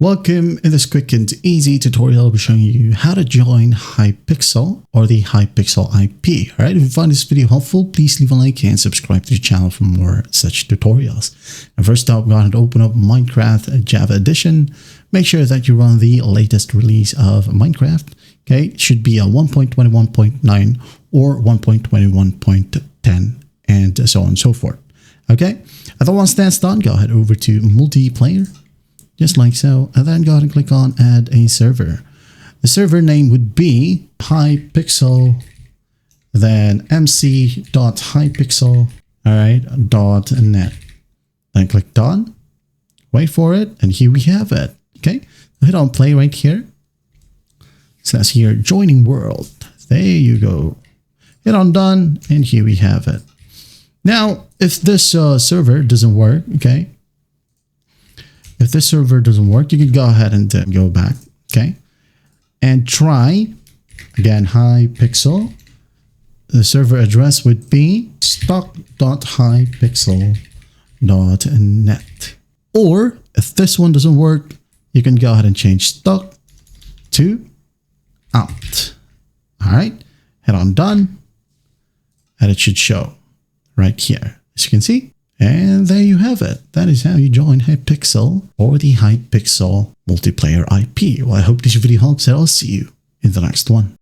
Welcome. In this quick and easy tutorial, I'll be showing you how to join Hypixel or the Hypixel IP. Alright, if you find this video helpful, please leave a like and subscribe to the channel for more such tutorials. And first up, go ahead and open up Minecraft Java Edition. Make sure that you run the latest release of Minecraft. Okay, it should be a 1.21.9 or 1.21.10 and so on and so forth. Okay, and once that's done, go ahead over to multiplayer. Just like so, and then go ahead and click on add a server. The server name would be Hypixel, then mc.hypixel, .net. Then click done, wait for it, and here we have it. Okay, hit on play right here. It says here, joining world. There you go. Hit on done, and here we have it. Now, if this server doesn't work, okay, if this server doesn't work, you could go ahead and go back, okay? And try, again, Hypixel. The server address would be stock.hypixel.net. Or, if this one doesn't work, you can go ahead and change stock to out. All right, hit on done, and it should show right here, as you can see. And there you have it. That is how you join Hypixel or the Hypixel multiplayer IP. Well, I hope this video helps, and I'll see you in the next one.